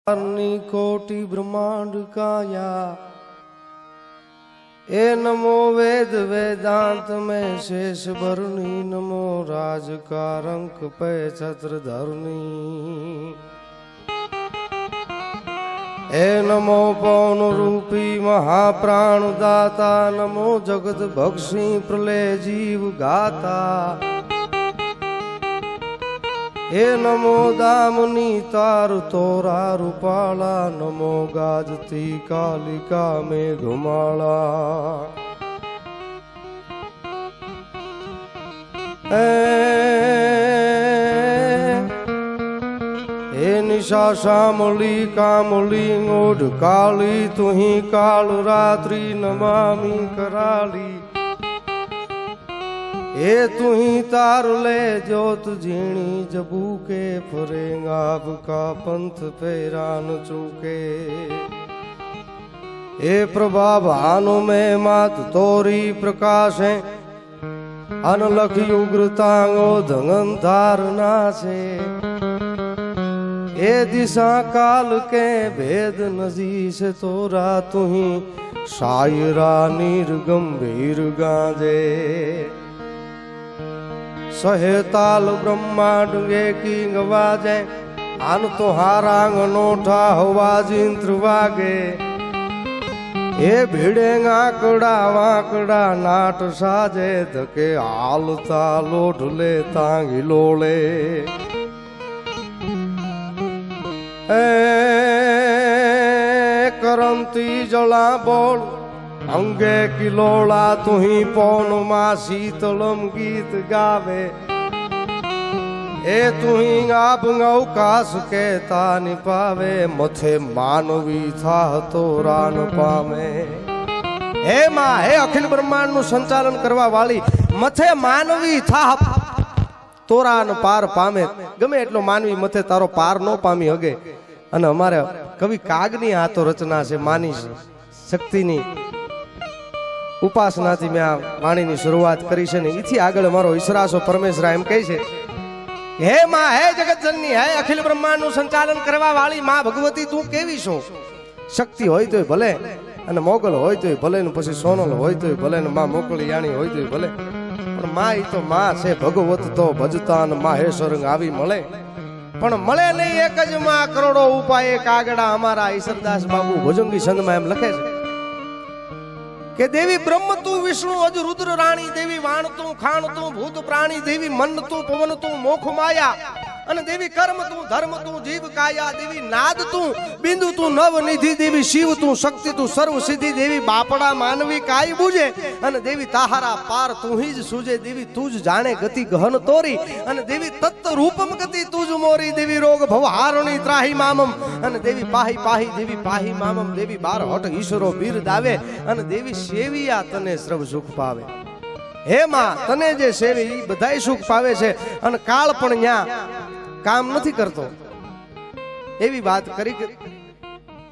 कोटि ब्रह्मांड काया ए नमो वेद वेदांत में शेष भरणी नमो राज का रंक पे छत्र धरणी ए नमो पौन रूपी महाप्राण दाता नमो जगत भक्षी प्रलय जीव गाता हे नमो दामनी तार तोरा रूपाला नमो गाजती कालिका में घुमाला हे निशा श्यामली कामली ओढ़ काली तुही काल रात्रि नमामि कराली हे तुही तार ले जोत झीणी जबू के फरेंगा का पंथ पेरा न चूके हे प्रभा भानु में मात तोरी प्रकाश है अनलख उग्रतांगो धंगन धारना से हे दिशा काल के भेद नजी से तोरा तुही शायरा नीर गंभीर गाजे सहे ताल ब्रह्मांड गे की गवाजे आन तो हारांग नोठा हवाज इंद्र वागे ए भिड़ेंग आकड़ा वाकड़ा नाट साजे धके आलता लोढले तांगी लोले करंती जला बोल अंगे किलोड़ा तुही पौन मां शीतलम गीत गावे ए तुही आप अवकाश के तानि पावे मथे मानवी था तोरा न पावे हे मां हे अखिल ब्रह्मांड नु संचालन करवा वाली मथे मानवी था तोरा न पार पामे गमे એટલો मानवी मथे तारो पार नो पामी हगे અને અમારે કવિ કાગની આ તો રચના છે માની શક્તિની ઉપાસનાથી મેં આ વાણીની શરૂઆત કરી છે ને એથી આગળ મારો ઈશરાસો પરમેશ્વર એમ કહે છે હે માં હે જગત જનની હે અખિલ બ્રહ્માંડનું સંચાલન કરવા વાળી માં ભગવતી તું કેવી છો શક્તિ હોય તોય ભલે અને મોગલ હોય તોય ભલે ને પછી સોનલ હોય તોય ભલે ને માં મોકળી યાણી હોય તોય ભલે પણ માં ઈ તો માં છે ભગવત તો ભજતા ને માહેશ્વર આવી મળે પણ મળે નહીં એક જ માં કરોડો ઉપાય કાગડા અમારા ઈશ્વરદાસ બાબુ ભુજંગી છંદમાં એમ લખે છે કે દેવી બ્રહ્મ તું વિષ્ણુ અજ રુદ્ર રાણી દેવી વાણ તું ખાણ તું ભૂત પ્રાણી દેવી મન તું પવન તું મોખ માયા અને દેવી કર્મ તું ધર્મ તું જીવ કાયા દેવી નાદ તું બિંદુ તું નવ નિધિ દેવી શિવ તું શક્તિ તું સર્વ સિદ્ધિ દેવી બાપડા માનવી કાઈ બુજે અને દેવી તાહારા પાર તું ही જ સુજે દેવી તું જ જાણે ગતિ ગહન તોરી અને દેવી તત્વ રૂપમ ગતિ તું જ મોરી દેવી રોગ ભવ હારણી ત્રાહી મામમ અને દેવી પાહી પાહી દેવી પાહી મામમ દેવી બાર હટ ઈશ્વરો બીર દાવે અને દેવી સેવિયા તને સર્વ સુખ પાવે હે માં તને જે સેવી ઈ બધાય સુખ પાવે છે અને કાળ પણ ન્યા કામ નથી કરતો એવી વાત કરી કે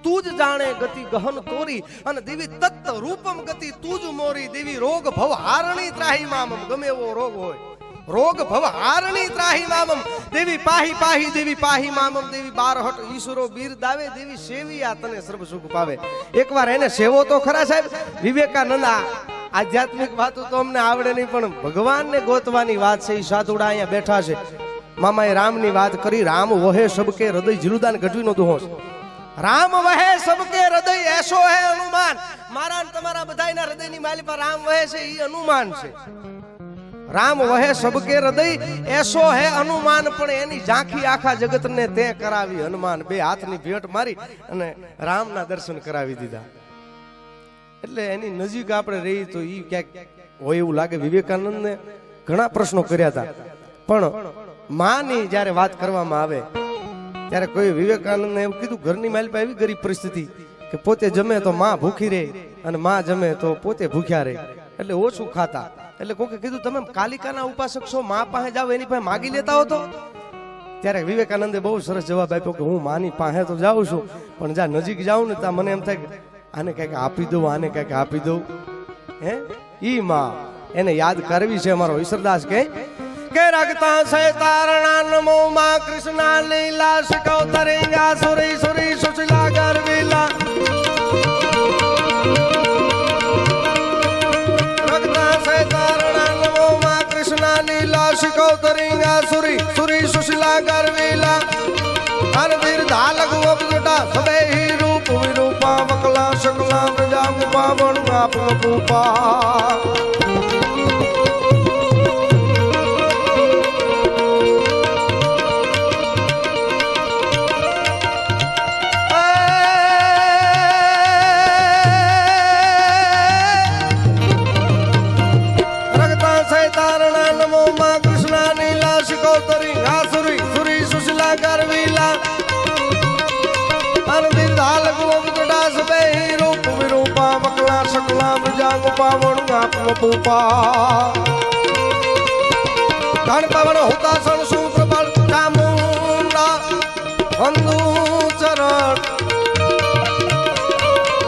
તું જ જાણે ગતિ ગહન તોરી અને દેવી તત્ત રૂપમ ગતિ તું જ મોરી દેવી રોગ ભવ હારણી ત્રાહી મામમ ગમે એવો રોગ હોય રોગ ભવ હારણી ત્રાહી મામમ દેવી પાહી પાહી દેવી પાહી મામમ દેવી બારહટ ઈશ્વરો બીર દાવે દેવી સેવિયા તને સર્વ સુખ પાવે એકવાર એને સેવો તો ખરા સાહેબ વિવેકાનંદ આધ્યાત્મિક વાતો તો અમને આવડે નહીં પણ ભગવાનને ગોતવાની વાત છે એ સાધુડા અહીંયા બેઠા છે મામાએ રામની વાત કરી રામ વહે સબકે હૃદય જીલુદાન ગઢવીનો દુહો રામ વહે સબકે હૃદય એસો હે અનુમાન મારા તમારા બધાયના હૃદયની માલી પર રામ વહે છે ઈ અનુમાન છે રામ વહે સબકે હૃદય એસો હે અનુમાન પણ એની ઝાંખી આખા જગતને તે કરાવી હનુમાન બે હાથની ભેટ મારી અને રામના દર્શન કરાવી દીધા એટલે એની નજીક આપણે રહી તો ઈ ક્યાંક હોય એવું લાગે વિવેકાનંદને ઘણા પ્રશ્નો કર્યા હતા પણ માની જ્યારે વાત કરવામાં આવે ત્યારે કોઈ વિવેકાનંદને એવું કીધું ઘરની માલિક એવી ગરીબ પરિસ્થિતિ કે પોતે જમે તો માં ભૂખી રહે અને માં જમે તો પોતે ભૂખ્યા રહે એટલે ઓછું ખાતા એટલે કોકે કીધું તમે કાલિકાના ઉપાસક છો માં પાસે જાઓ એની પાસે માગી લેતા હો તો ત્યારે વિવેકાનંદે બહુ સરસ જવાબ આપ્યો કે હું માની પાસે તો જાઉં છું પણ જ્યાં નજીક જાઉં ને ત્યાં મને એમ થાય કે આને કંઈક આપી દઉં આને કંઈક આપી દઉં હે ઈ માં એને યાદ કરવી છે અમારો ઈશ્વરદાસ કે કે રગતા સે તારણા નમો માં કૃષ્ણા લીલા શિકવ તરેંગા સુરી સુરી સુશીલા ગરવીલા રગતા સે તારણા નમો માં કૃષ્ણા લીલા શિકવ તરેંગા સુરી સુરી સુશીલા ગરવીલા અનવીર ધાલક વપજટા સબે હી રૂપ વિરૂપા વકલા શકલા પ્રજા મુપા વણગા પુપા ધન પવન હુતાસન સુપ્રબળ ચામુંડા વંદુ ચરણ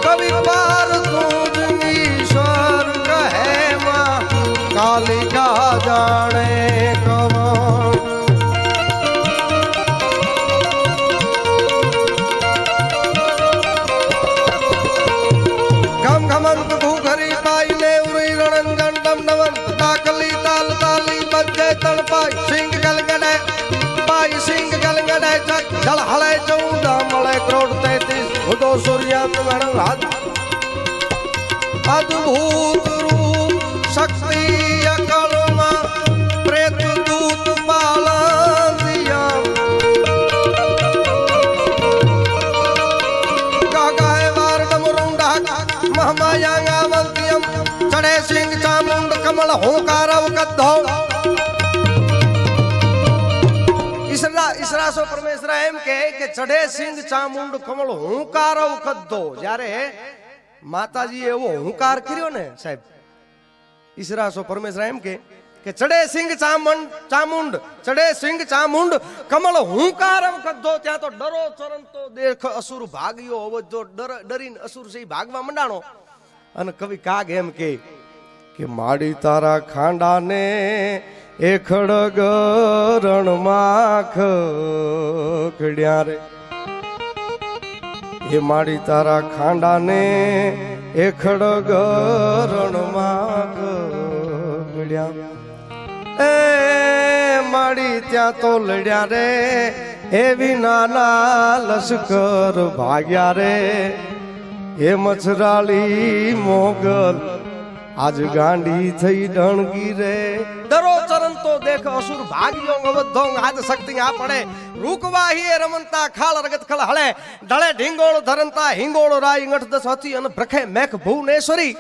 કવિ પાર તુજ ઈશ્વર કહે માં કાલિકા જાણે કવન ગમ ઘમંત ઘુઘરી પાઈ ને ઉરી રણંજન ડમ નવન તાકલી તાલ તાલી બજે તણપાઈ સિંગ ગલગડે પાઈ સિંગ ગલગડે જગ જળ હળે 14 મળે કરોડ 33 ઉદો સૂર્યાંત ગણ હાથ અદ્ભુત રૂપ શક્તિ અકળમાં પ્રેત દૂત પાલંદિયા ગાગાય વાર ડમરુંડા મહમાયાંગાવંતિયમ ચડે સિંગ ચામુંડ કમળ હોંકારવ કદ્ધો ઈસરાસો પરમેશ્વર એમ કે ચડે સિંગ ચામુંડ કમળ હોંકારવ કદ્ધો જ્યારે માતાજી એવો હુંકાર કર્યો ને સાહેબ ઈસરાસો પરમેશ્વર એમ કે ચડે સિંગ ચામુંડ ચડે સિંગ ચામુંડ કમળ હુંકારવ કદ્ધો ત્યાં તો ડરો ચરંતો દેખ અસુર ભાગ્યો અવધો ડરીને અસુર છે ભાગવા મંડાણો અને કવિ કાગ એમ કે માડી તારા ખાંડાને એ ખડગ રણમાં ખડ્યા રે એ માડી તારા ખાંડાને એ ખડગ રણમાં ખડ્યા એ માડી ત્યાં તો લડ્યા રે એવી નાના લશ્કર ભાગ્યા રે એ મછરાળી મોગલ આજ ગાંડી થઈ ડણગી રે ડરો ચરંતો દેખ અસુર ભાગ્યો અવધો આજ શક્તિ આ પડે રૂકવાહી રમનતા ખાળ રગત ખળ હળે ડળે ઢીંગોળ ધરંતા હિંગોળ રાઈ ગઠ દસ હતી અને પ્રખે મેઘ ભુવનેશ્વરી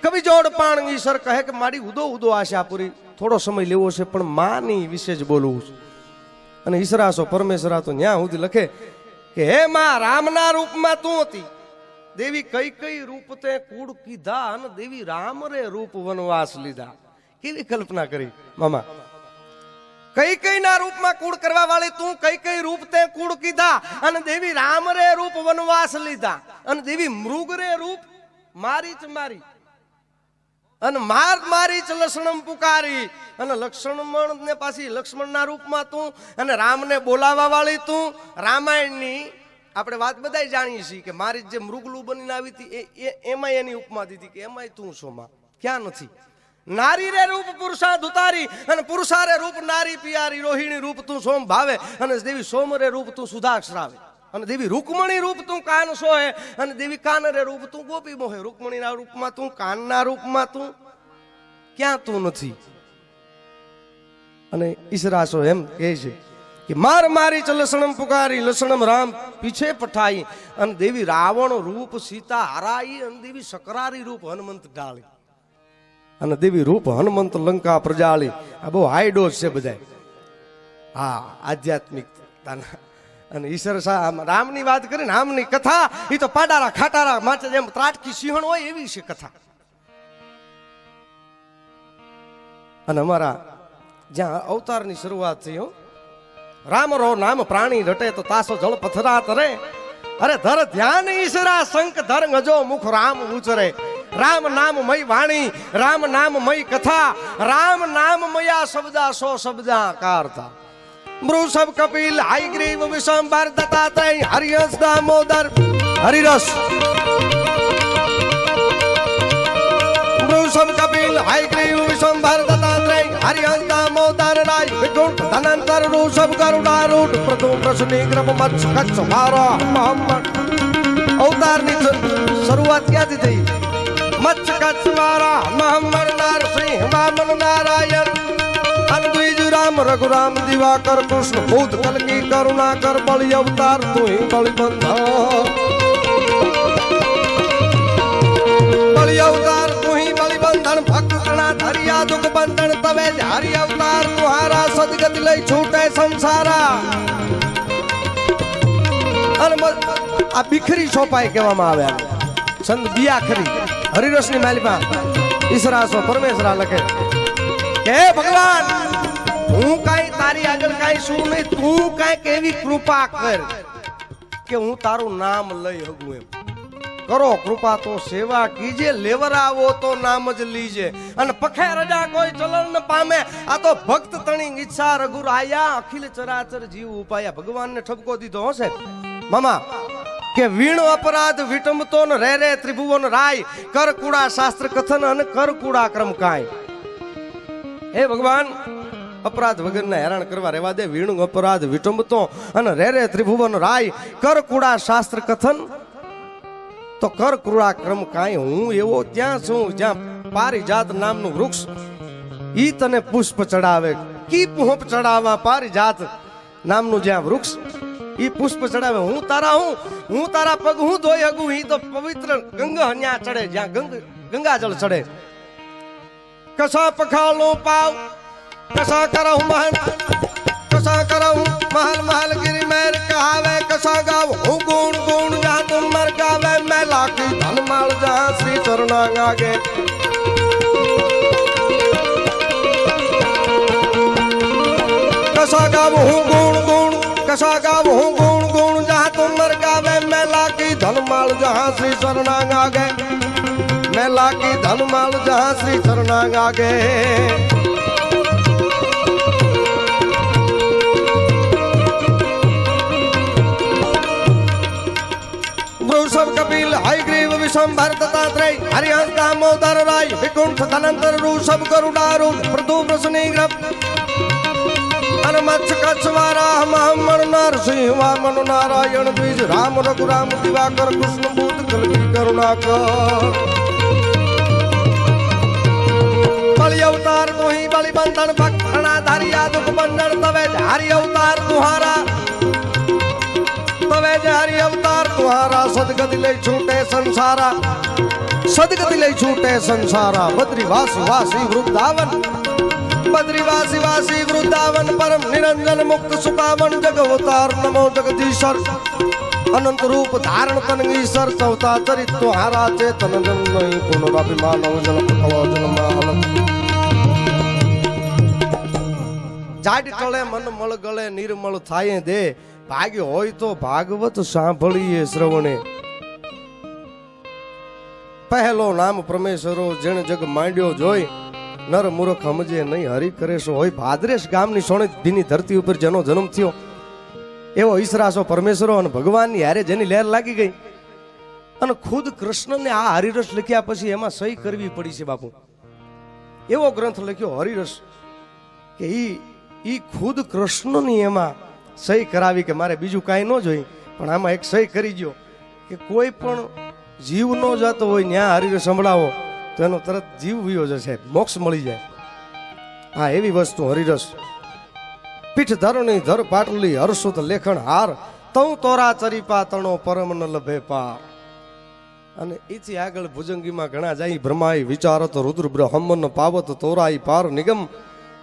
કવિ જોડ પાણ ઈશ્વર કહે કે મારી ઉદો ઉદો આશાપુરી થોડો સમય લેવો છે પણ માની વિશે જ બોલવું છે અને ઈસરાસો પરમેશ્વરા તો ન્યા સુધી લખે કે હે માં રામના રૂપમાં તું હતી દેવી કઈ કઈ રૂપ તે કુળ કીધા અને દેવી રામ રે રૂપ વનવાસ લીધા કેવી કલ્પના કરી મામા કઈ કઈ ના રૂપમાં કુળ કરવા વાળી તું કઈ કઈ રૂપ તે કુળ કીધા અને દેવી રામ રે રૂપ વનવાસ લીધા અને દેવી મૃગ રે રૂપ મારી ચ મારી અને મારી ચ લક્ષ્મણ પુકારી અને લક્ષ્મણ ને પાછી લક્ષ્મણ ના રૂપમાં તું અને રામ ને બોલાવા વાળી તું રામાયણની આપણે વાત બધાય જાણીએ છીએ કે મારી જે મૃગલું બનીને આવી હતી એમાં એની ઉપમા દીધી કે એમાંય તું શોમાં ક્યાં નથી નારી રે રૂપ પુરુષા ધુતારી અને પુરુષા રે રૂપ નારી પિયારી રોહિણી રૂપ તું સોમ ભાવે અને દેવી સોમ રે રૂપ તું સુધાક્ષરાવે અને દેવી રૂકમણી રૂપ તું કાન સોહે અને દેવી કાન રે રૂપ તું ગોપી મોહે રૂકમણીના રૂપમાં તું કાનના રૂપમાં તું ક્યાં તું નથી અને ઈસરાસો એમ કહે છે કે મારી ચ લસણમ પુકારી લસણમ રામ પીછે પઠાઈ અને દેવી રાવણ રૂપ સીતા હરાઈ અને દેવી સકરારી રૂપ હનુમંત ઢાળી અને દેવી રૂપ હનુમંત લંકા પ્રજાળી આ બહુ હાઈ ડોઝ છે બધા હા આધ્યાત્મિકતાના અને ઈશ્વર રામની વાત કરીને રામની કથા એ તો પાડારા ખાટારા માથે જેમ ત્રાટકી સિંહણ હોય એવી છે કથા અને અમારા જ્યાં અવતારની શરૂઆત થઈ હો રામ રો નામ પ્રાણી રટે તો તાસો જળ પથરા તરે અરે ધર ધ્યાન ઈશરા શંખ ધર ગજો મુખ રામ ઉચરે રામ નામમય વાણી, રામ નામમય કથા, રામ નામમયા શબ્દા સો શબ્દા કારતા. મૃષભ કપિલ હાયગ્રીવ વિશંબર દત્તાત્રેય હરિયસ દામોદર હરિરસ. મૃષભ કપિલ હાયગ્રીવ વિશંબર દત્તાત્રેય હરિયસ દામોદર રાય વિકુંઠ ધનંતર ઋષભ ગરુડારૂઢ પ્રથમ પ્રશ્ની ગ્રહ મત્સ્ય કચ્છ મારા મોહમ્મદ. અવતારની શરૂઆત ક્યાંથી થઈ? મત્સ્ય કચ્છ મારા મોહમ્મદ નરસિંહ વામન નારાયણ દ્વિજ રામ રઘુરામ દિવાકર કૃષ્ણ ભૂત કલકી કરુણાકર બળી અવતાર તું બળી બંધન. બળી અવતાર તું બળી બંધન ભક્ત ગણા ધરિયા દુઃખ બંધન તવે હરિ અવતાર તુહારા સદગતિ લઈ છૂટે સંસારા. અને આ બિખરી સોપાઈ કહેવામાં આવ્યા. સંત બિયાખરી હરિરસની માલિકા ઈસરાસો પરમેશ્વરા લખે કે ભગવાન હું કાઈ તારી આગળ કાઈ શું નહીં, તું કાઈક એવી કૃપા કર કે હું તારું નામ લઈ હગું. એમ કરો કૃપા તો સેવા કીજે, લેવરાવો તો નામ જ લીજે. અને પખે રજા કોઈ ચલણ ન પામે, આ તો ભક્ત તણી ઈચ્છા રઘુરાયા અખિલ ચરાચર જીવ ઉપાયા. ભગવાનને ઠપકો દીધો હશે મામા કે વીણ અપરાધ વિટંબતો ન રે રે ત્રિભુવન રાય, કર કુડા શાસ્ત્ર કથન અને કર કુડા ક્રમ કાય. હે ભગવાન અપરાધ વગરના હેરાન કરવા રહેવા દે. વીણું અપરાધ વિટંબતો અને રે રે ત્રિભુવન રાય, કર કુડા શાસ્ત્ર કથન તો કર કુડા ક્રમ કાય. હું એવો ત્યાં છું જ્યાં પારિજાત નામનું વૃક્ષ ઈ તને પુષ્પ ચડાવે. કી પુષ્પ ચડાવવા? પારિજાત નામનું જ્યાં વૃક્ષ ઈ પુષ્પ ચડાવે. હું તારા પગ હું ધોઈ હગું. ઈ તો પવિત્ર ગંગા ન્યા ચડે જ્યાં ગંગાજળ ચડે. કસા પખાલો પાવ, કસા કરહું મહલ, કસા કરહું મહલ મહલ ગિરી મેર કહાવે. કસા ગાવ હું ગુણ ગુણ જા તુમ મર ગાવે. મેં લાખી ધન માલ જા શ્રી ચરણા આગે. કસા ગાવ હું ગુણ ગુણ, કસા ગાવ હું ગુણ ગુણ જા તુમ મર ગાવે. મેં લાખી ધન માલ જા શ્રી ચરણા આગે. મેં લાખી ધન માલ જા શ્રી ચરણા આગે. વૃષભ કપિલ હાયગ્રીવ વિશંભર દત્તાત્રેય હરિહંસ દામોદર રાય વિકુંઠ ધનંતર ઋષભ ગરુડારૂઢ પ્રથુ પ્રશ્ની ગ્રહ અને મત્સ્ય કચ્છ વારા મોહમ્મદ નરસિંહ વામન નારાયણ દ્વિજ રામ રઘુરામ દિવાકર કૃષ્ણ ભૂત કલકી કરુણાકર. બળી અવતાર તુહી બળી બંધન ભક્ત ગણા ધરિયા દુઃખ બંધન તવે હરિ અવતાર તુહારા, તવે હરિ અવતાર તુહારા સદગતિ લઈ છૂટે સંસારા. સદગતિ લઈ છૂટે સંસારા. બદ્રીવાસી વાસી વૃંદાવન, બદ્રીવાસી વાસી વૃંદાવન પરમ નિરંજન મુક્ત સુપાવન જગવતાર નમો જગદીશ્વર. અનંત રૂપ ધારણ તન ઈશ્વર ચૌતા ચરિત તુહારા ચેતન જન પુનરાભિમાન જન જન્મ. જાડ ટળે મન મળ ગળે નિર્મળ થાય દે. ભાગ્ય હોય તો ભાગવત સાંભળીએ શ્રવણે. પહેલો નામ પરમેશ્વરો જેણ જગ માંડ્યો જોઈ, નર મૂર્ખ સમજે નહીં હરી કરેશો હોય. ભાદરેશ ગામની સોણે ભીની ધરતી ઉપર જેનો જન્મ થયો એવો ઈસરાસો પરમેશ્વરો અને ભગવાનની હારે જેની લહેર લાગી ગઈ અને ખુદ કૃષ્ણને આ હરિરસ લખ્યા પછી એમાં સહી કરવી પડી છે બાપુ. એવો ગ્રંથ લખ્યો હરિરસ કે ઈ ખુદ કૃષ્ણની એમાં સહી કરાવી કે મારે બીજું કાંઈ ન જોઈ, પણ આમાં એક સહી કરી ગયો કે કોઈ પણ જીવ ન જતો હોય ન્યા હરિરસ સંભળાવો તો એનો તરત જીવ વિયો જશે, મોક્ષ મળી જાય. હા એવી વસ્તુ હરિરસ. પીઠ ધરણી ધર પાટલી હર્ષુત લેખણ હાર, તઉ તોરા ચરીપા તણો પરમ ન લભે પાર. અને એથી આગળ ભુજંગીમાં ઘણા જાય. બ્રહ્માઈ વિચારત રુદ્ર બ્રહ્મન પાવત તોરાઈ પાર નિગમ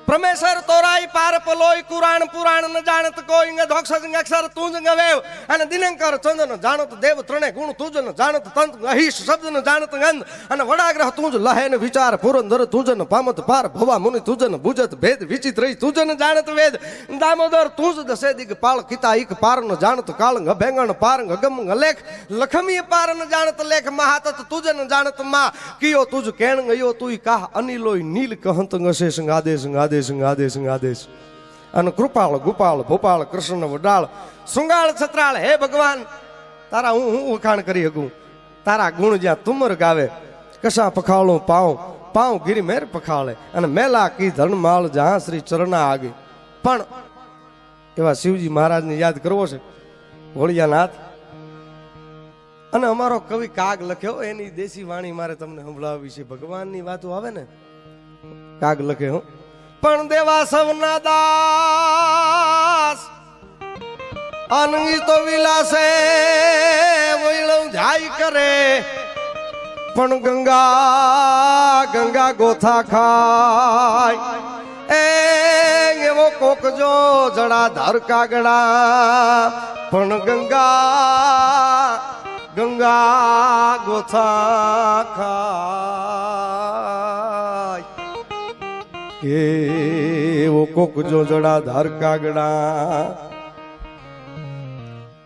પરમેશ્વર તોરાઈ પાર પલોય કુરાણ પુરાણ ન જાણત કોઈ ધોક્ષ અક્ષર તું જ વેવ અને દિનંકર ચંદન જાણત દેવ ત્રણે ગુણ તું જ જાણત તંત અહિશ શબ્દ ન જાણત ગંધ અને વડાગ્રહ તું જ લહે ને વિચાર પુરંદર તું જ પામત પાર ભવા મુનિ તું જ બુજત ભેદ વિચિત્ર તું જ જાણત વેદ દામોદર તું જ દસે દિગ પાળ કિતા એક પાર ન જાણત કાળંગ ભેંગણ પારંગ ગમ લેખ લખમી પાર ન જાણત લેખ મહાતત તું જ જાણત માં કિયો તુજ કેણ ગયો તુઈ કાહ અનિલોય નીલ કહંત ગશે સંગાદેશ આદેશ આદેશ અને કૃપાળ ગોપાળ ભોપાળ કૃષ્ણ વડાળ શૃંગાળ છત્રાળ હે ભગવાન તારા હું વખાણ કરી શકું તારા ગુણ જ્યાં તુમર ગાવે કશા પખાળો પાઉં ગીરી મેર પખાળે અને મેલા કી ધનમાળ જહાં શ્રી ચરણા આગે પણ એવા શિવજી મહારાજને યાદ કરવો છે હોળિયાનાથ અને અમારો કવિ કાગ લખ્યો એની દેશી વાણી મારે તમને સંભળાવવી છે ભગવાનની વાતો આવે ને કાગ લખે હું પણ દેવા સવના દાસ અનંગી તો વિલાસે વૈળવ જાય કરે પણ ગંગા ગોથા ખાય એવો કોક જો જડા ધર કાગડા પણ ગંગા ગોથા ખાય એવો કોક જો જડા ધર કાગડા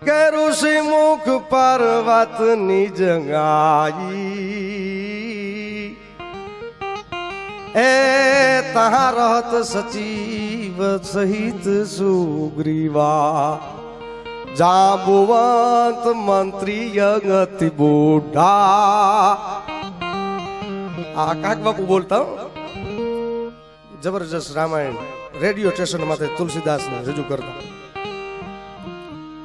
કે ઋષિ મુખ પર્વત નિજ ગાઈ એ તહાં રહત સચીવ સહિત સુગ્રીવા જાંબુવંત મંત્રી અગતિ બુઢા આ કાક બાપુ બોલતા જબરજસ્ત રામાયણ રેડિયો સ્ટેશન માથે તુલસીદાસને રજૂ કરતા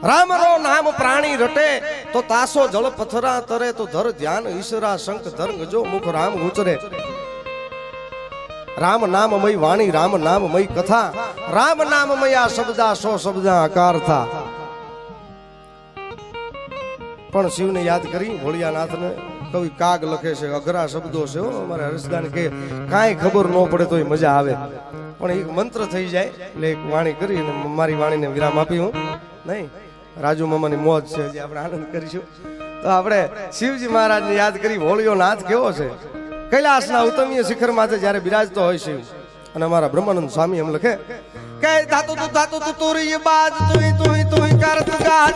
રામ રો નામ પ્રાણી રટે તો તાસો જળ પથરા તરે તો ધર ધ્યાન ઈશ્વરા શંખ ધર્મ જો મુખ રામ ઉચરે રામ નામમય વાણી રામ નામમય કથા રામ નામમય આ શબ્દા સો શબ્દા આકાર થા પણ શિવને યાદ કરી ભોળિયાનાથને કવિ કાગ લખે છે અઘરા શબ્દો છે અમારે હર્ષદાન કે કાંઈ ખબર ન પડે તો મજા આવે પણ એક મંત્ર થઈ જાય એટલે એક વાણી કરી અને મારી વાણીને વિરામ આપી હું નહીં રાજુ મામાની મોજ છે જે આપણે આનંદ કરીશું તો આપણે શિવજી મહારાજને યાદ કરી ભોળિયો નાથ કેવો છે કૈલાસના ઉત્તમીય શિખર માથે જ્યારે બિરાજતો હોય શિવ અને અમારા બ્રહ્માનંદ સ્વામી એમ લખે કે ધાતુ તું તુરી બાજ તુઈ કરત ગાજ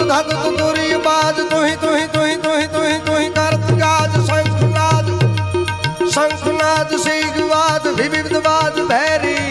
ધાતુ તું તુરી બાજ તુઈ કરત ગાજ શંખનાદ શીગવાદ વિવિધવાદ ભૈરી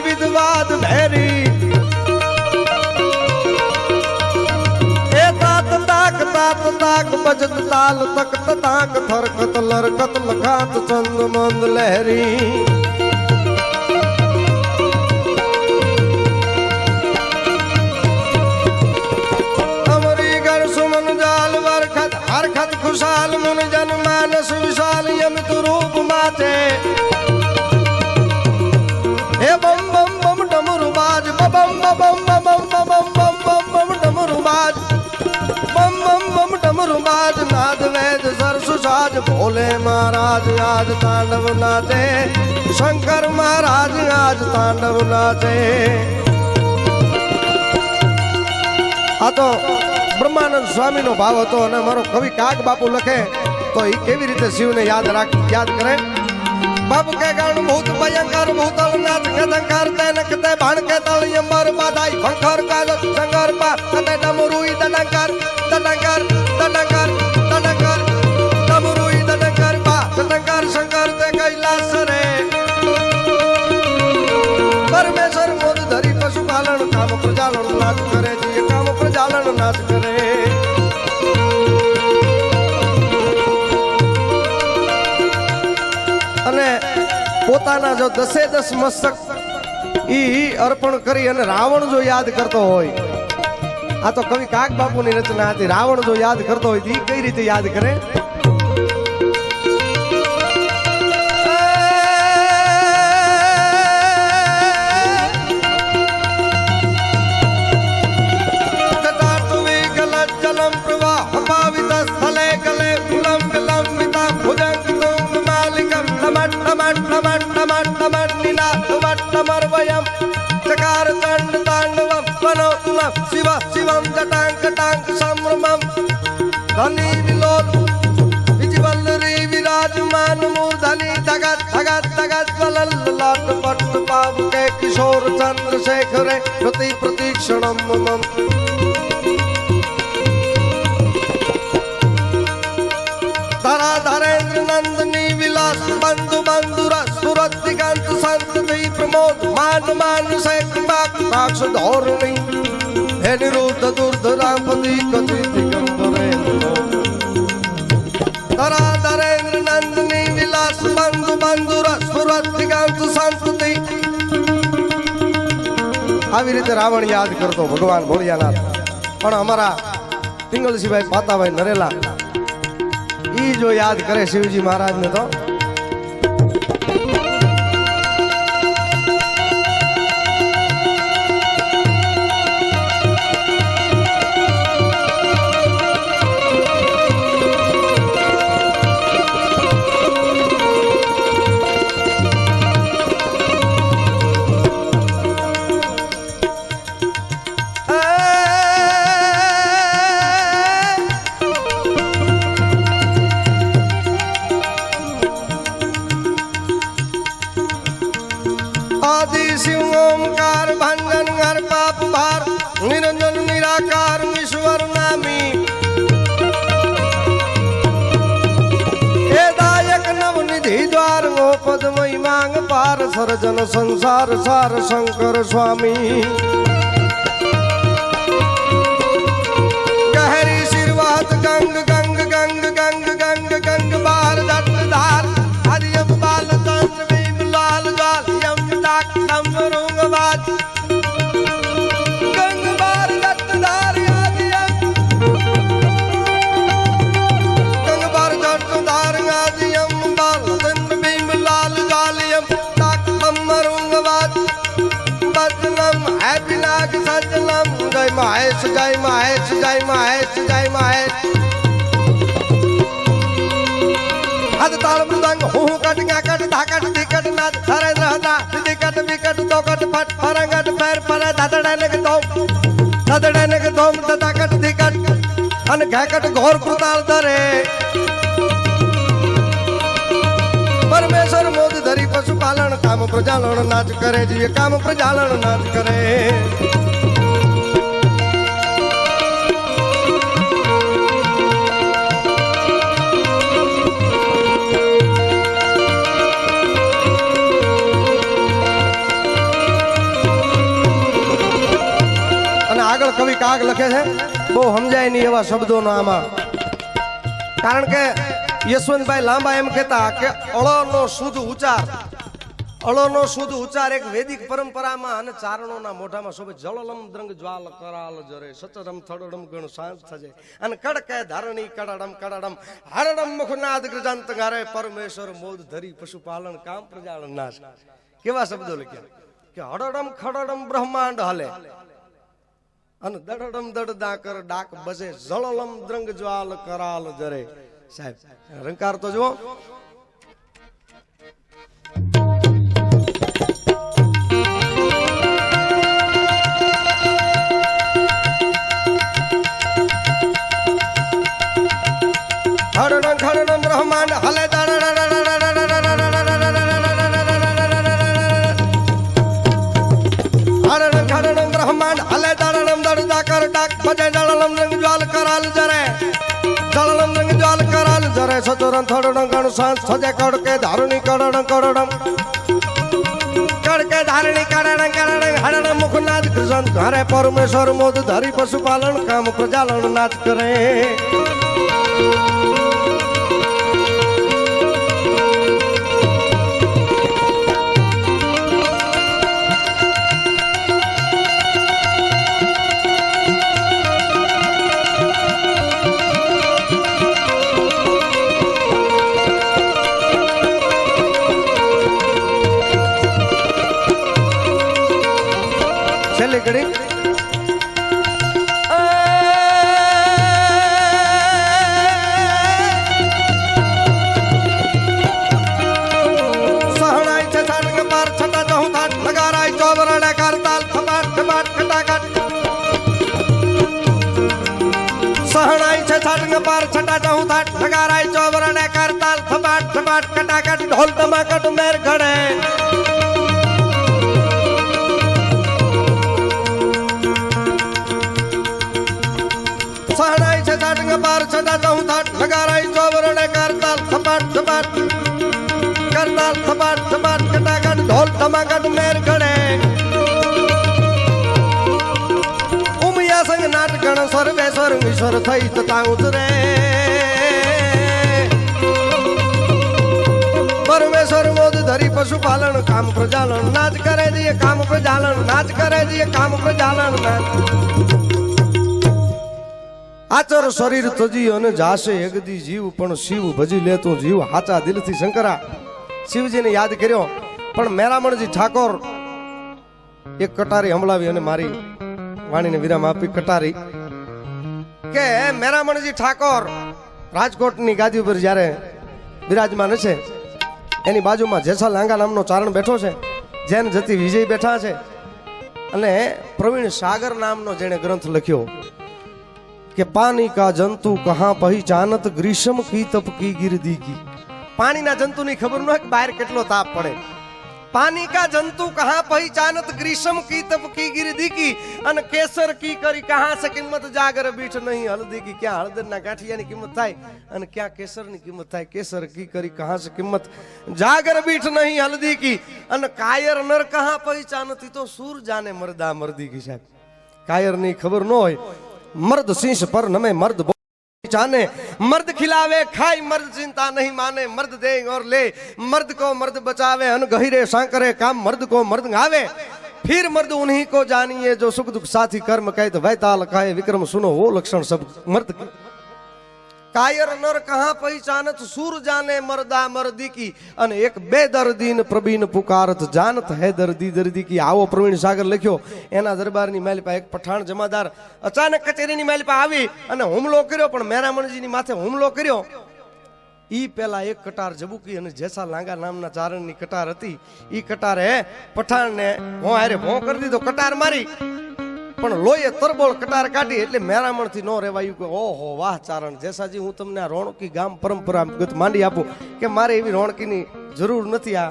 વિવિધવાદ ભેરી એ તાત તાક બજત તાલ તકત તાક થરકત લરકત લખાત ચંદ મંદ લહેરી અમરી ગર સુમન જાલ વરખત હરખત ખુશાલ મુન જન માનસ વિશાલ યમિત રૂપ માતે હે બમ બમ બમ ડમરુ બાજ બમ બમ બમ બમ બમ બમ બમ ડમરુ બાજ બમ બમ બમ ડમરુ બાજ નાદ વેદ સરસુ સાજ ભોલે મહારાજ આજ તાંડવ નાચે શંકર મહારાજ આજ તાંડવ નાચે આ તો બ્રહ્માનંદ સ્વામીનો ભાવ હતો અને મારો કવિ કાગ બાપુ લખે તો એ કેવી રીતે શિવને યાદ કરે બાબુ કે ગણ ભૂત ભયંકર ભૂતલ નાથ ગદંકર તનક તે ભણ કે તળ અંબર બાધાઈ ભંખર કાલ સંગર પા તે ડમરુઈ દડંકર ડમરુઈ દડંકર પા દડંકર શંકર તે કૈલાસ રે પ્રજાલન નાચ કરે જી કામ પ્રજાલન નાચ કરે અને પોતાના જો 10 મસ્તક ઈ અર્પણ કરી અને રાવણ જો યાદ કરતો હોય આ તો કવિ કાગ બાપુની રચના હતી રાવણ જો યાદ કરતો હોય તો ઈ કઈ રીતે યાદ કરે शिव शिवं जटांक टांक संभ्रमं धनी विलोल विजिवल्लरी विराजमान मूर्धनि धगत धगत धगत वलल लाट पट पावके किशोर चंद्रशेखरे प्रति प्रतीक्षणं मम धरा धरेंद्र नंदनी विलास बंधु बंधुरा सुरत दिगंत संतति प्रमोद मान मान से काक्ष धोरणी हे निरुद्ध दुर्धरापति कति दिगंबरेन्द्र धरा धरेंद्र नंदनी विलास बंधु बंधुरा सुरत दिगंत संतति આવી રીતે રાવણ યાદ કરતો ભગવાન ભોળિયાનાથ પણ અમારા પિંગલસિંહભાઈ પાતાભાઈ નરેલા ઈ જો યાદ કરે શિવજી મહારાજને તો निरंजन निराकार ईश्वर नामी हे दायक नवनिधि द्वार गो पदमय मांग पार सर्जन संसार सार शंकर स्वामी गहरी सिरवात गंग गंग गंग गंग गंग गंग बार दत्त धार हरियम बाल चंद्र भीम लाल जाल यम डाक नम रुंगवाद जय महेश जय महेश जय महेश जय महेश हद ताल मृदंग हूँ कट कट धाकट धिकट नाद धरे रहता दिकट विकट दोकट फट फरंगट पैर पर धड़ने के दम तदाकट धिकट अन घाकट घोर कृताल धरे परमेश्वर मोद धरी पशुपालन काम प्रजालन नाच करे जी काम प्रजालन नाच करे कवि काग लखे है बो समझाय नहीं एवा शब्दों आमा कारण के यशवंत भाई लांबा एम कहता के अळो नो शुद्ध उच्चार एक वैदिक परंपरा में अने चारणों ना मोढा में शोभे जललम द्रंग ज्वाल कराल जरे सचरम थड़डम गण शांत थजे अने कड़के धारणी कड़डम कड़डम हरडम मुखनाद गृजंत गारे परमेश्वर मोद धरी पशुपालन काम प्रजालन नाश केवा शब्दों लख्या के हरडम खड़डम ब्रह्मांड हले अन दड़डम दड़दा कर डाक बसे जललम द्रंग ज्वाल कराल जरे साहब रंकार तो जो हरडम खड़डम ब्रह्मांड हले ब्रह्मांड हले कर डाक बजे जललम रंग ज्वाल कराल जरे जललम रंग ज्वाल कराल जरे सचोरन थड़डम गण सांस सजे कड़के धारुणी कड़डम कड़डम कड़के ધારણી કારણે કારણે હરણ મુખનાથ કૃષ્ણ ઘરે પરમેશ્વર મોદ ધરી પશુપાલન કામ પ્રજાલન નાચ કરે ઘડી સહણાઈ છે સાડંગ પાર છટા જહું થાટ નગારાય ચોવરણે કરતાલ ખપાટ ખપાટ ખટાખટ સહણાઈ છે સાડંગ પાર છટા જહું થાટ નગારાય ચોવરણે કરતાલ ખપાટ ખપાટ ખટાખટ ઢોલ ધમાકટ મેર ઘડે પાર છટા જહું થાટ નગારાઈ ચોવરણે કરતાલ થપાટ થપાટ કરતાલ થપાટ થપાટ કટાકટ ઢોલ ધમાકટ મેર ઘડે ઉમિયા સંગ નાટ ગણ સર્વેશ્વર ઈશ્વર થઈ તથા ઉતરે પરમેશ્વર મોદ ધરી પશુપાલન કામ પ્રજાલન નાચ કરે દિયે કામ પ્રજાલન નાચ કરે દિયે કામ પ્રજાલન નાચ આચર શરીર તજી અને જાશે એકદી જીવ પણ શિવ ભજી લેતો જીવ હાચા દિલથી શંકરા શિવજીને યાદ કર્યો પણ મેરામણજી ઠાકોર એક કટારી હંભળાવી અને મારી વાણીને વિરામ આપી કટારી કે મેરામણજી ઠાકોર રાજકોટની ગાદી ઉપર જ્યારે બિરાજમાન છે એની બાજુમાં જેસા લાંગા નામનો ચારણ બેઠો છે જૈન જતી વિજય બેઠા છે અને પ્રવીણ સાગર નામનો જેણે ગ્રંથ લખ્યો કે પાણી કા જંતુ કહા પહેચાનત ગ્રીષ્મ કી તપ કી ગિરદી કી પાણીના જંતુની ખબર ન હોય કે બહાર કેટલો તાપ પડે પાણી કા જંતુ કહા પહેચાનત ગ્રીષ્મ કી તપ કી ગિરદી કી અને કેસર કી કરી કહા સે કિંમત જાગર બીઠ નહીં હલ્દી કી ક્યાં હળદરના ગાંઠિયાની કિંમત થાય અને ક્યાં કેસરની કિંમત થાય કેસર કી કરી કહા સે કિંમત જાગર બીઠ નહીં હલ્દી કી અને કાયર નર કહા પહેચાનત તો સૂર જાને મરદા મર્દી કી સાહેબ કાયરની ખબર ન હોય मर्द शीश पर नमे मर्द जाने मर्द खिलावे खाई मर्द चिंता नहीं माने मर्द दे और ले मर्द को मर्द बचावे अन गहिरे सांकरे काम मर्द को मर्द गावे फिर मर्द उन्हीं को जानिए जो सुख दुख साथी कर्म कहे तो वैताल खाए विक्रम सुनो वो लक्षण सब मर्द कायर नर कहाँ पहचानत सूर जाने मर्दा मर्दी की अन एक बेदर्दीन प्रवीण पुकारत जानत है दर्दी दर्दी की आवो प्रवीण सागर लख्यो एना दरबारनी मालिपा एक पठाण जमादार अचानक कचेरीनी मालिपा आवी अने हुमलो कर्यो पण मेरामणजीनी माथे हुमलो कर्यो ई पेला एक कटार जबुकी अने जेसा लांगा नामना चारणनी कटार हती ई कटारे पठाणने भों हारे भों कर दीधो कटार मारी પણ લોહી તરબોળ કટાર કાઢી એટલે મેરામણથી નો રેવાયું કે ઓહો વાહ ચારણ જેસાજી હું તમને આ રોણકી ગામ પરંપરાગત માંડી આપું કે મારે એવી રોણકીની જરૂર નથી આ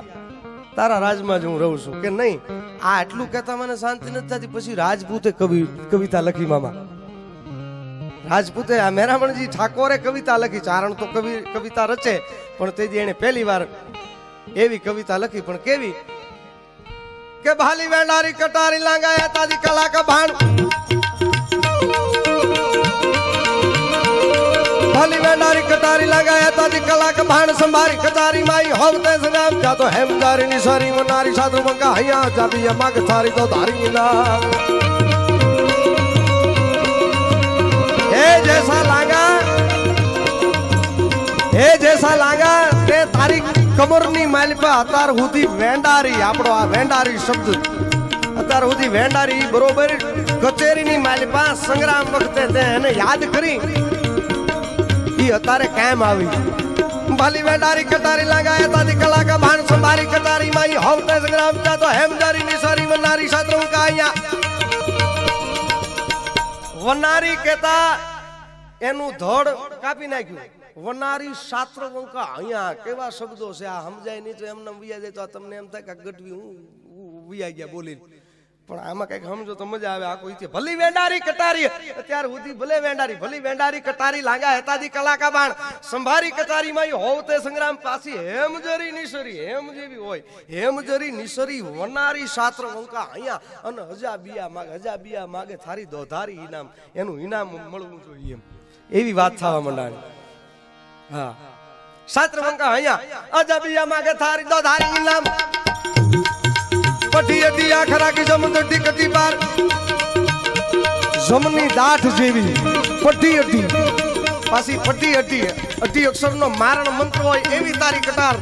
તારા રાજમાં જ હું રહું છું કે નહીં આ આટલું કહેતા મને શાંતિ નથી થતી પછી રાજપૂતે કવિતા લખી મામા રાજપૂતે આ મેરામણજી ઠાકોરે કવિતા લખી ચારણ તો કવિતા રચે પણ તેથી એને પહેલી વાર એવી કવિતા લખી પણ કેવી के भाली वेंडारी कटारी लांगाया तादी कला का भाण भाली वेंडारी कटारी लांगाया तादी कला का भाण संभारी कटारी माई होवते संगाम जा तो हेमदारी निसारी मनारी साधु मंगा हया जाबी अमाग थारी तो धारी ना हे जैसा लागा ते तारी कमरनी मालिपा अतार हुदी वेंडारी आपड़ो आ वेंडारी शब्द अतार हुदी वेंडारी बरोबर कचेरीनी मालिपा संग्राम वखते ते एने याद करी ई अतारे कायम आवी भाली वेंडारी कटारी लगाया तादी कला का भान संभारी कटारी माई होवते संग्राम चा तो हेमदारी निसारी वनारी शास्त्रों का आया वनारी कहता एनु धड़ कापी नाख्યું वनारी शास्त्र वंका અહીંયા કેવા શબ્દો છે આ સમજાય નહીં તો એમને વિયા જાય તો તમને એમ થાય કે ગટવી હું વિયા ગયા બોલી પણ આમાં કઈક સમજો તો મજા આવે. આ કોઈ છે ભલી વેંડારી કટારી અત્યાર સુધી ભલે વેંડારી ભલી વેંડારી કટારી લાંગા હેતાજી કલાકા બાણ સંભારી કટારી માં હોવ તે સંગ્રામ પાછી હેમજરી નિસરી હેમ જેવી હોય હેમજરી નિસરી વનારી શાસ્ત્ર વંકા અહીંયા અને હજા બિયા માગે થારી દોધારી ઇનામ એનું ઇનામ મળવું જોઈએ એવી વાત થવા મંડાણી. હા શાસ્ત્ર વંકા અહીંયા હજા બિયા માગે થારી દોધારી ઇનામ પટી અટી આખરા કી સમુદ્ર ટીકટી પાર જમની દાઠ જેવી પટી અટી પાછી પટી અટી અક્ષરનો મારણ મંત્ર હોય એવી તારી કટાર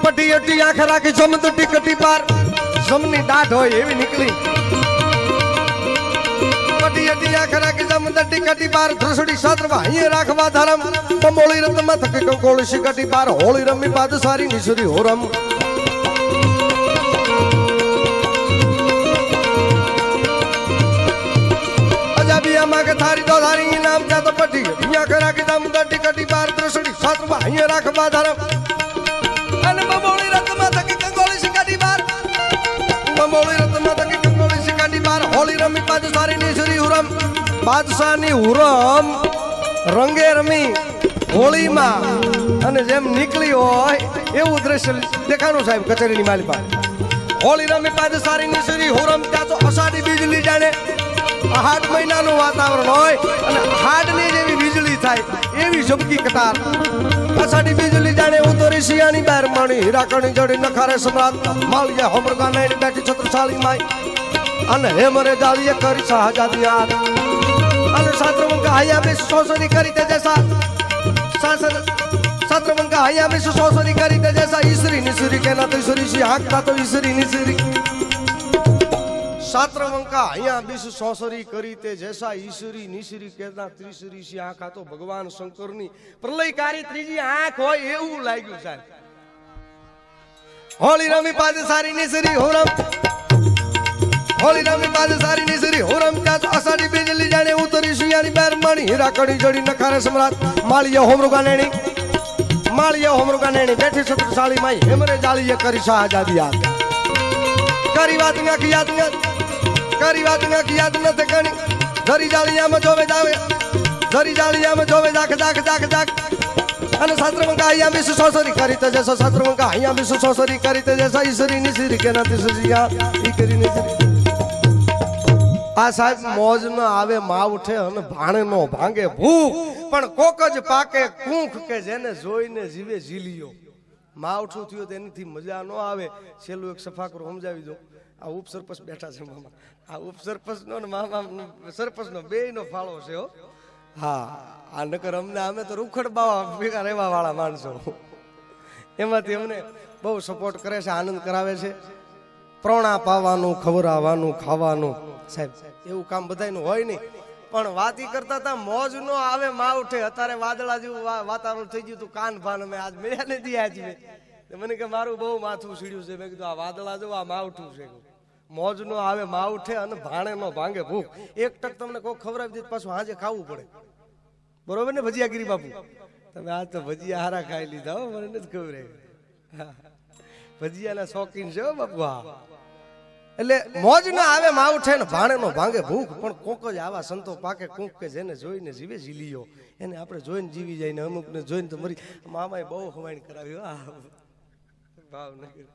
પટી અટી આખરા કી સમુદ્ર ટીકટી પાર જમની દાઠ હોય એવી નીકળી પટી અટી આખરા કી સમુદ્ર ટીકટી પાર ધ્રુસડી શાસ્ત્રમાં અહીં રાખવા ધરમ પમોળી રતમાં થકે કંકોળી શિકટી પાર હોળી રમી પાદ સારી નિસરી હોરમ માગે થારી તો ધારી નામ જા તો પટી અહીંયા કરા કે દમ દટી કટી બાર ત્રસડી સાતમાં અહીંયા રાખવા ધરમ અને બમોળી રતમાં થકી કંગોળી શિકાડી બાર બમોળી રતમાં થકી કંગોળી શિકાડી બાર હોળી રમી પાદ સારી નિસરી હુરમ બાદશાહની હુરમ રંગે રમી હોળીમાં અને જેમ નીકળી હોય એવું દ્રશ્ય દેખાણું સાહેબ કચેરીની માલી પાસે હોળી રમી પાદ સારી નિસરી હુરમ ત્યાં તો અષાઢી બીજલી જાણે 8 મહિનાનું વાતાવરણ હોય અને હાડની જેવી વીજળી થાય એવી ઝબકી કટાર અષાઢી બીજળી જાણે ઉતરી શિયાની બાર મણી હીરાકણી જડી નખારે સમ્રાટ માળિયા હોમરગા નાઈની બેઠી છત્રસાળી માઈ અને હેમરે જાળીએ કરી શાહજાદી યાદ અને શાસ્ત્રવંકા હૈયા બે સોસરી કરી તે જૈસા શાસ્ત્રવંકા હૈયા બે સોસરી કરી તે જૈસા ઈસરી નિસરી કે ના તો ઈસરી સી હાકતા તો ઈસરી નિસરી શાસ્ત્રવંકા અહીંયા બીસ સોસરી કરી તે જૈસા ઈશ્વરી નિશ્રી કેના ત્રિશ્રી સી આંખ આ તો ભગવાન શંકરની પ્રલયકારી ત્રીજી આંખ હોય એવું લાગ્યું સાહેબ. હોળી રમી પાદ સારી નિસરી હોરમ હોળી રમી પાદ સારી નિસરી હોરમ ત્યાં અષાઢી બીજલી જાણે ઉતરી શિયાની બાર મણી હીરા કડી જડી નખારે સમ્રાટ માળિયા હોમરુગા નેણી બેઠી છત્રસાળી માઈ હેમરે જાળીએ કરી શાહજાદી યાદ કરી વાત નાખી યાદ કરી વાત નાખી યાદ ન તે કણી ધરી જાળીયામાં જોવે જાવે ધરી જાળીયામાં જોવે જાખ અને શાસ્ત્રવંકા અહીંયા બી સોસરી કરી તે જૈસા શાસ્ત્રવંકા અહીંયા બી સોસરી કરી તે જૈસા ઈશ્વરી નિશ્રી કે નથી સજિયા ઈ કરી નિશ્રી આ સાહેબ મોજ ન આવે માં ઉઠે અને ભાણે નો ભાંગે ભૂખ પણ કોક જ પાકે કૂંખ કે જેને જોઈને જીવે ઝીલિયો માં ઉઠું થયું તેનીથી મજા ન આવે. છેલ્લું એક સફાકરું સમજાવી દો. આ ઉપસરપંચ બેઠા છે મામા આ ઉપસરપંચ નો મામા સરપંચ નો બેય નો ફાળો છે હો. હા આ નકર અમને અમે તો રૂખડ બાવા ભેગા રહેવા વાળા માણસો એમાંથી અમને બહુ સપોર્ટ કરે છે આનંદ કરાવે છે. પ્રોણા પાવાનું ખવડાવવાનું ખાવાનું સાહેબ એવું કામ બધાયનું હોય નહીં પણ વાતી કરતા હતા મોજ નો આવે માં ઉઠે. અત્યારે વાદળા જેવું વાતાવરણ થઈ ગયું તું કાન ભાન અમે આજ મળ્યા નથી આજ મને કે મારું બહુ માથું સીડ્યું છે. મેં કીધું આ વાદળા જેવું આ માવઠું છે. મોજ નો આવે માં ઉઠે અને ભાણે નો ભાંગે ભૂખ. એક ટક તમને કોઈ ખવડાવી દે પાછું હાજે ખાવું પડે બરોબર ને ભજીયાગીરી બાપુ તમે આજ તો ભજીયા હારા ખાઈ લીધા હો મને નથી ખબર ભજીયાના શોખીન છે હો બાપુ. હા એટલે મોજ ના આવે માં ઉઠે ને ભાણે નો ભાંગે ભૂખ પણ કોક જ આવા સંતો પાકે કૂંક કે જેને જોઈને જીવે ઝીલિયો એને આપણે જોઈને જીવી જાય ને અમુક ને જોઈને તો મરી. મામાએ બહુ હવાણ કરાવ્યું ભાવ નહીં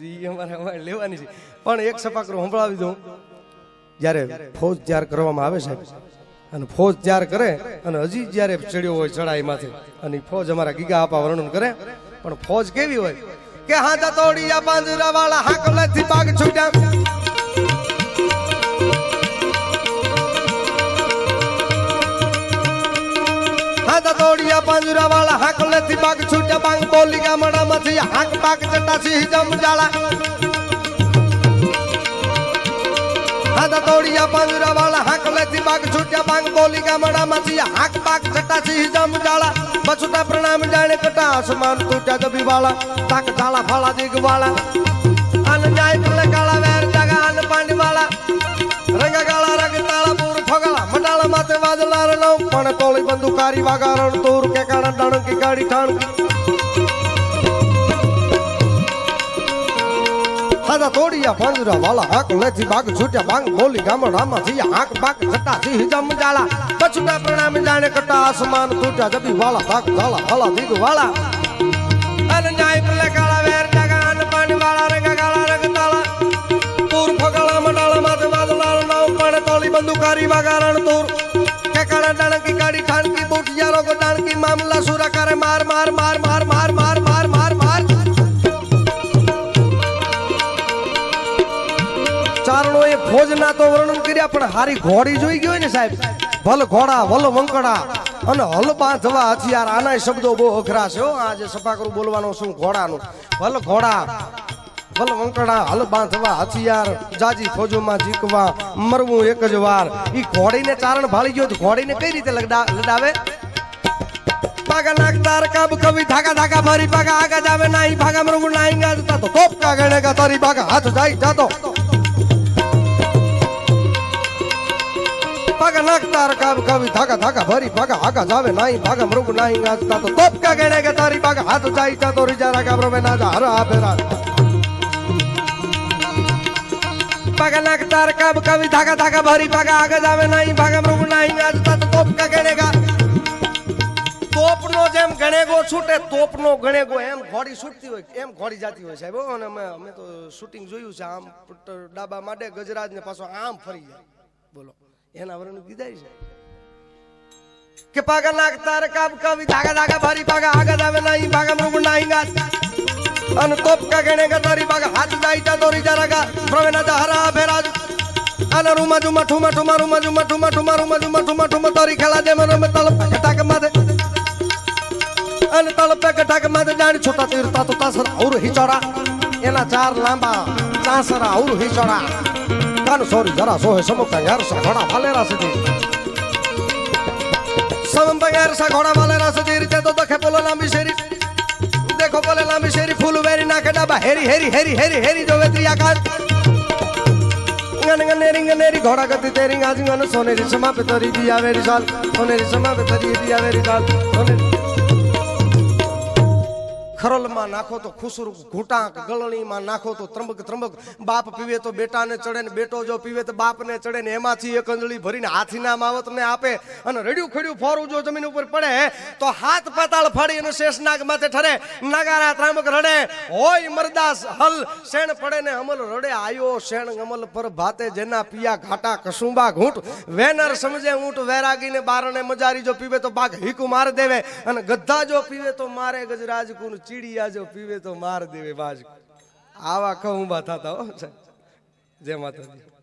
હજી અમારે હવાણ લેવાની છે પણ એક સપાકરો સંભળાવી દઉં. જયારે ફોજ તૈયાર કરવામાં આવે સાહેબ અને ફોજ તૈયાર કરે અને હજી જયારે ચડ્યો હોય ચડાઈમાંથી અને ફોજ અમારા ગીગા આપા વર્ણન કરે પણ ફોજ કેવી હોય કે હાથા તોડિયા પાંજરા વાળા હાકલેથી પાગ છૂટ્યા હાથા તોડિયા પાંજરા વાળા હાકલેથી પાગ છૂટ્યા બાંગ બોલી ગામડામાંથી હાક પાક ચટાસી જમ જાળા હાથા તોડિયા પાંજરા વાળા હાકલેથી પાગ છૂટ્યા બાંગ બોલી ગામડામાંથી હાક પાક ચટાસી જમ જાળા બસુટા પ્રણામ જાણે કટા આસમાન તૂટ્યા દબી વાળા તાક ઝાલા ફાળા દીગ વાળા અન જાય પલે કાળા વેર જાગા અન પાંડી વાળા રંગા કાળા રંગ તાળા પૂર ફગાળા મંડાળા માથે વાદળા રણો પણ તોળી બંદુકારી વાગારણ તૂર કે કાણા ડણકી ગાડી ઠાણકી ખાધા તોડિયા પાંજરા વાલા હાક લેથી બાગ છૂટ્યા બાંગ બોલી ગામડામાં થયા હાક બાક છટા થી જમ જાલા પછુટા પ્રણામ જાણે કટા આસમાન તૂટ્યા જબી વાલા બાગ જાલા વાલા દીગ વાલા અન ન્યાય પ્રલે કાળા વેર જગા અન પાણી વાળા રંગા કાળા રંગ તાળા પૂર ફગળા મંડાળા માથે વાદળા નાવ પાણે તોલી બંદુકારી વાગારણ તૂર કે કાળા ડાણકી કાડી ઠાણકી બુટિયારો કો ડાણકી મામલા સુરા કરે માર માર માર માર માર માર માર માર માર ચારણો એ ફોજના તો વર્ણન કર્યા પણ હારી ઘોડી જોઈ ગયો ને સાહેબ ભલ ઘોડા વલ વંકડા અને હલ બાંધવા હથિયાર આના શબ્દો બહુ અઘરા છે હો આજે સફાકરું બોલવાનું શું ઘોડાનું ભલ ઘોડા વલ વંકડા હલ બાંધવા હથિયાર જાજી ફોજોમાં જીકવા મરવું એક જ વાર ઈ ઘોડીને ચારણ ભાળી ગયો તો ઘોડીને કઈ રીતે લડાવે પાગા નાગતાર કબ કવિ ધાગા ધાગા ભરી પાગા આગા જાવે નહીં ભાગા મરવું નહીં ગાતા તો તોપ કા ગણેગા તારી પાગા હાથ જાય જાતો પાગા નાગતાર કબ કવિ ધાગા ધાગા ભરી પાગા આગા જાવે નહીં ભાગા મરવું નહીં ગાતા તો તોપ કા ગણેગા તારી પાગા હાથ જાય જાતો રીજા રાગા પ્રમે ના જા હર આભેરા પાગા નાગતાર કબ કવિ ધાગા ધાગા ભરી પાગા આગા જાવે નહીં ભાગા મરવું નહીં ગાતા તો તોપ કા ગણેગા તોપનો જેમ ગણેગો છૂટે તોપનો ગણેગો એમ ઘોડી છૂટતી હોય એમ ઘોડી જાતી હોય સાહેબ અને અમે તો શૂટિંગ જોયું છે આમ ડાબા માટે ગજરાજ ને પાછો આમ ફરી જાય બોલો એના વર્ણન કીધા છે કે પાગા નાગતાર કાબ કવિ ધાગા ધાગા ભરી પાગા આગા જાવે નહીં ભાગા મૃગ નહીં ગાત અને તોપ કા ગણેગા તારી પાગા હાથ જાય જાતો રીજા રાગા પ્રવેના જા હરા ભેરાજ અને રૂમા જુમા ઠુમા ઠુમા રૂમા જુમા ઠુમા ઠુમા રૂમા જુમા ઠુમા ઠુમા તારી ખેલા દે મને તલપ કટાક માથે અને તળપે કટાક માથે જાણી છોટા તીરતા તો તાસર ઔર હિચોડા એના ચાર લાંબા તાસરા ઔર હિચોડા કાન સોરી જરા સોહે સમુખતા યાર સા ઘોડા વાલેરા સુધી સમમ બગેર સા ઘોડા વાલેરા સુધી રીતે તો દખે બોલો લાંબી શેરી દેખો બોલે લાંબી શેરી ફૂલ વેરી નાખે ડાબા હેરી હેરી હેરી હેરી હેરી જો વેત્રી આકાશ ગનેરી ઘોડા ગતિ તેરી ગાજી ગન સોનેરી સમા પે તરી દિયા વેરી સાલ સોનેરી સમા પે તરી દિયા વેરી સાલ સોનેરી ખરોલમાં નાખો તો ખુસરું ઘૂંટાક ગળણીમાં નાખો તો ત્રંબક ત્રંબક બાપ પીવે તો બેટાને ચડે ને બેટો જો પીવે તો બાપને ચડે ને એમાંથી એક અંજળી ભરીને હાથીના માવતને આપે અને રડ્યું ખડ્યું ફોરું જો જમીન ઉપર પડે તો હાથ પાતાળ ફાડી અને શેષનાગ માથે ઠરે નાગારા ત્રાંબક રડે હોય મરદાસ હલ શેણ પડે ને અમલ રડે આયો શેણ અમલ પર ભાતે જેના પિયા ઘાટા કસુંબા ઘૂંટ વેનર સમજે ઊંટ વૈરાગીને બારણે મજારી જો પીવે તો બાગ હીકુ માર દેવે અને ગધા જો પીવે તો મારે ગજરાજ કુન ચીડિયા જો પીવે તો માર દેવે બાજ આવા કહુંબા થતા હો જય માતાજી